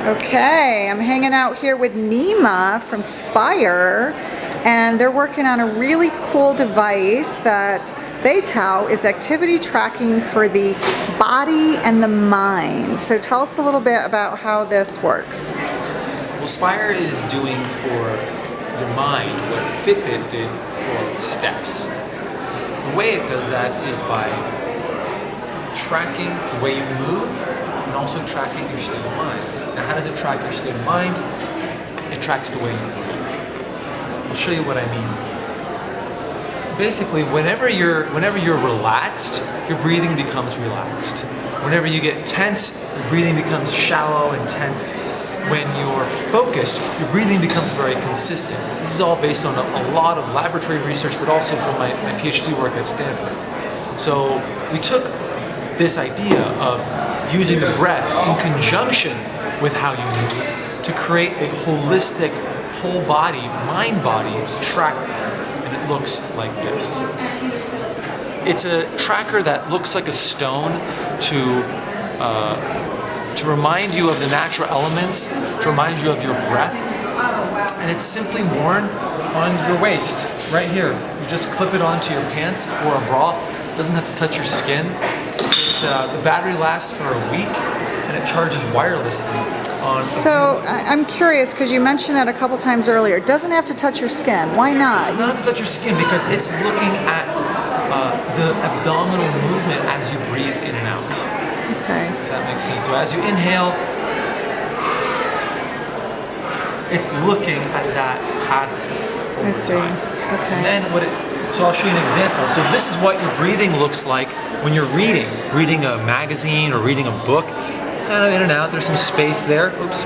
Okay, I'm hanging out here with Nima from SPIRE, and they're working on a really cool device that they tout is activity tracking for the body and the mind. So tell us a little bit about how this works. Well, SPIRE is doing for your mind what Fitbit did for steps. The way it does that is by tracking the way you move and also tracking your state of mind. Now, how does it track your state of mind? It tracks the way you breathe. I'll show you what I mean. Basically, whenever you're relaxed, your breathing becomes relaxed. Whenever you get tense, your breathing becomes shallow and tense. When you're focused, your breathing becomes very consistent. This is all based on a lot of laboratory research, but also from my PhD work at Stanford. So we took this idea of using the breath in conjunction with how you move to create a holistic, whole body, mind-body tracker, and it looks like this. It's a tracker that looks like a stone to remind you of the natural elements, to remind you of your breath, and it's simply worn on your waist, right here. You just clip it onto your pants or a bra. It doesn't have to touch your skin. The battery lasts for a week, and it charges wirelessly. So I'm curious, because you mentioned that a couple times earlier. It doesn't have to touch your skin. Why not? It doesn't have to touch your skin because it's looking at the abdominal movement as you breathe in and out. Okay. If that makes sense. So as you inhale, it's looking at that pattern over time. Okay. And then so I'll show you an example. So this is what your breathing looks like when you're reading a magazine or reading a book. It's kind of in and out. There's some space there. Oops.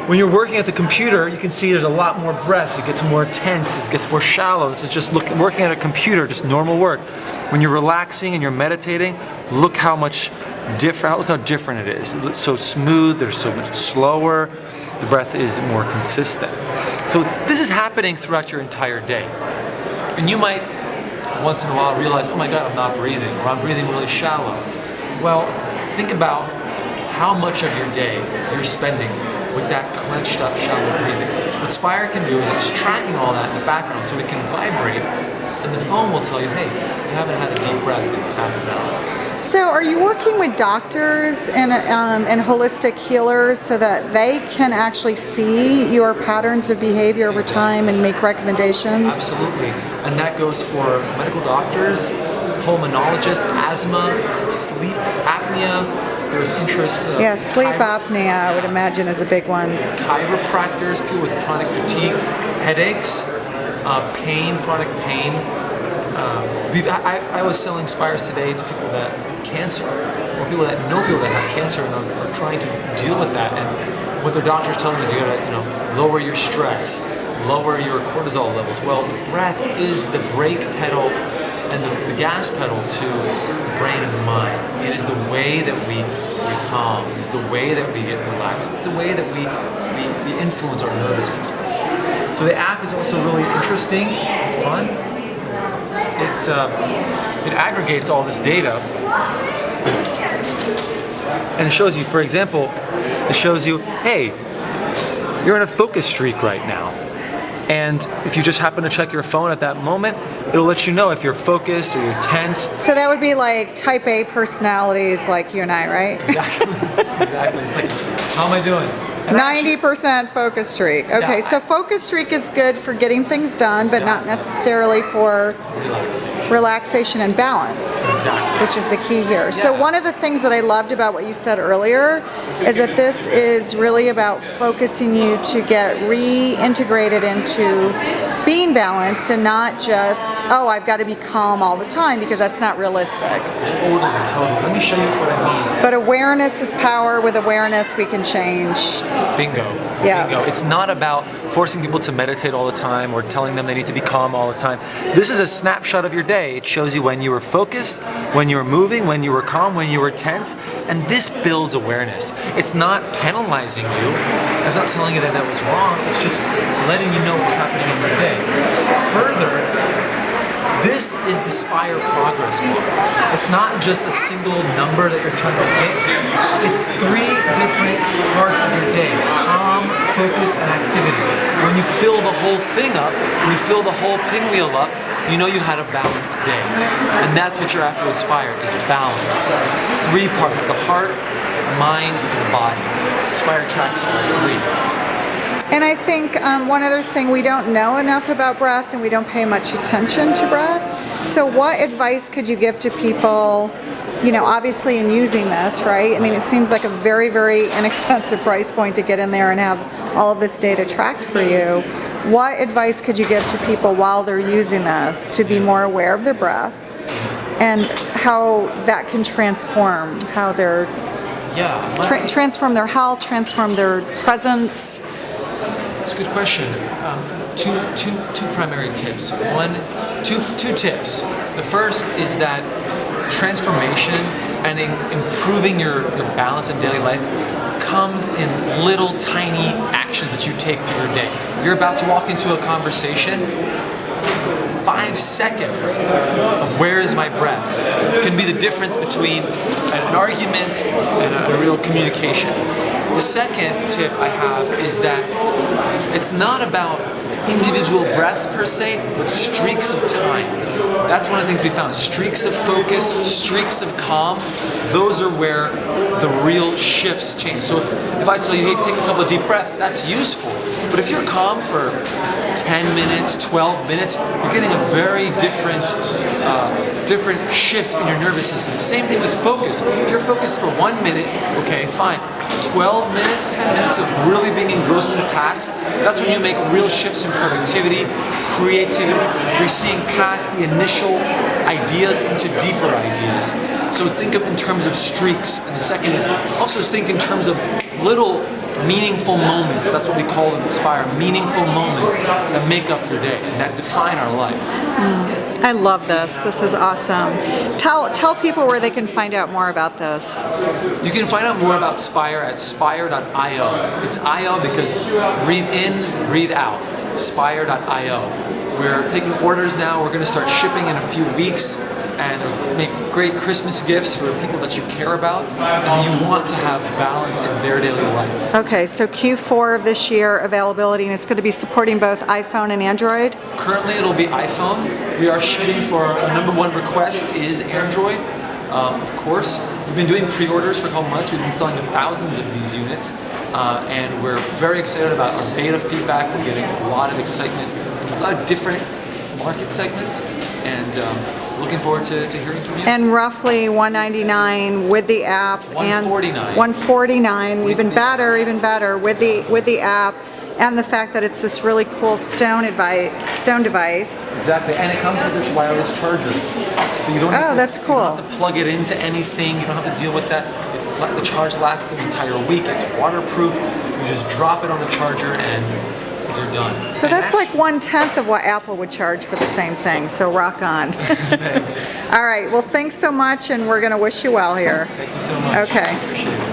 When you're working at the computer, you can see there's a lot more breaths. It gets more tense. It gets more shallow. This is just working at a computer, just normal work. When you're relaxing and you're meditating, look how different it is. It's so smooth. They're so much slower. The breath is more consistent. So this is happening throughout your entire day. And you might, once in a while, realize, oh my God, I'm not breathing, or I'm breathing really shallow. Well, think about how much of your day you're spending with that clenched up, shallow breathing. What SPIRE can do is it's tracking all that in the background so it can vibrate, and the phone will tell you, hey, you haven't had a deep breath in half an hour. So are you working with doctors and holistic healers so that they can actually see your patterns of behavior over time and make recommendations? Absolutely. And that goes for medical doctors, pulmonologists, asthma, sleep apnea. There's interest. Sleep apnea, I would imagine, is a big one. Chiropractors, people with chronic fatigue, headaches, chronic pain. I was selling SPIREs today to people that have cancer, or people that know people that have cancer and are trying to deal with that. And what their doctor's telling us, you gotta, lower your stress, lower your cortisol levels. Well, the breath is the brake pedal and the gas pedal to the brain and the mind. It is the way that we calm. It's the way that we get relaxed. It's the way that we influence our nervous system. So the app is also really interesting and fun. It aggregates all this data, and it shows you, for example, it shows you, hey, you're in a focus streak right now. And if you just happen to check your phone at that moment, it'll let you know if you're focused or you're tense. So that would be like type A personalities like you and I, right? Exactly. It's like, how am I doing? 90% focus streak. Okay, Yeah. so focus streak is good for getting things done, but not necessarily for relaxation and balance, Exactly. which is the key here. Yeah. So one of the things that I loved about what you said earlier is that this is really about focusing you to get reintegrated into being balanced and not just, oh, I've got to be calm all the time, because that's not realistic. Totally. Let me show you what I mean. But awareness is power. With awareness, we can change. Bingo. Yeah. Bingo. It's not about forcing people to meditate all the time or telling them they need to be calm all the time. This is a snapshot of your day. It shows you when you were focused, when you were moving, when you were calm, when you were tense, and this builds awareness. It's not penalizing you. It's not telling you that was wrong. It's just letting you know what's happening in your day. Further, this is the SPIRE progress bar. It's not just a single number that you're trying to hit. It's 3 different parts of your day. focus, and activity. When you fill the whole thing up, when you fill the whole pinwheel up, you know you had a balanced day. And that's what you're after with SPIRE, is balance. 3 parts, the heart, mind, and the body. SPIRE tracks all 3. And I think one other thing, we don't know enough about breath and we don't pay much attention to breath. So what advice could you give to people, you know, obviously in using this, right? I mean, it seems like a very, very inexpensive price point to get in there and have all of this data tracked for you. What advice could you give to people while they're using this to be more aware of their breath and how that can transform how they're transform their health, transform their presence? That's a good question. Two primary tips. Two tips. The first is that transformation and improving your balance in daily life comes in little tiny actions that you take through your day. You're about to walk into a conversation. 5 seconds of where is my breath can be the difference between an argument and a real communication. The second tip I have is that it's not about individual breaths per se, but streaks of time. That's one of the things we found. Streaks of focus, streaks of calm, those are where the real shifts change. So if I tell you, hey, take a couple of deep breaths, that's useful. But if you're calm for 10 minutes, 12 minutes, you're getting a very different shift in your nervous system. Same thing with focus. If you're focused for 1 minute, okay, fine. 12 minutes, 10 minutes of really being engrossed in a task, that's when you make real shifts in productivity, creativity. You're seeing past the initial ideas into deeper ideas. So think of in terms of streaks. And the second is also think in terms of little meaningful moments. That's what we call them, SPIRE. Meaningful moments that make up your day and that define our life. I love this. This is awesome. Tell people where they can find out more about this. You can find out more about SPIRE at spire.io. It's IO because breathe in, breathe out. Spire.io. We're taking orders now. We're going to start shipping in a few weeks and make great Christmas gifts for people that you care about and you want to have balance in their daily life. Okay, so Q4 of this year availability, and it's going to be supporting both iPhone and Android? Currently it'll be iPhone. We are shooting for our number 1 request is Android. Of course, we've been doing pre-orders for a couple months. We've been selling to thousands of these units and we're very excited about our beta feedback. We're getting a lot of excitement from a lot of different market segments and looking forward to hearing from you. And roughly $199 with the app. $149. And $149. Even better with the app, and the fact that it's this really cool stone device. Exactly, and it comes with this wireless charger, so you don't. That's cool. You don't have to plug it into anything. You don't have to deal with that. The charge lasts an entire week. It's waterproof. You just drop it on the charger and you're done. So that's like 1/10 of what Apple would charge for the same thing, so rock on. Thanks. All right, well thanks so much and we're going to wish you well here. Thank you so much. Okay. Appreciate it.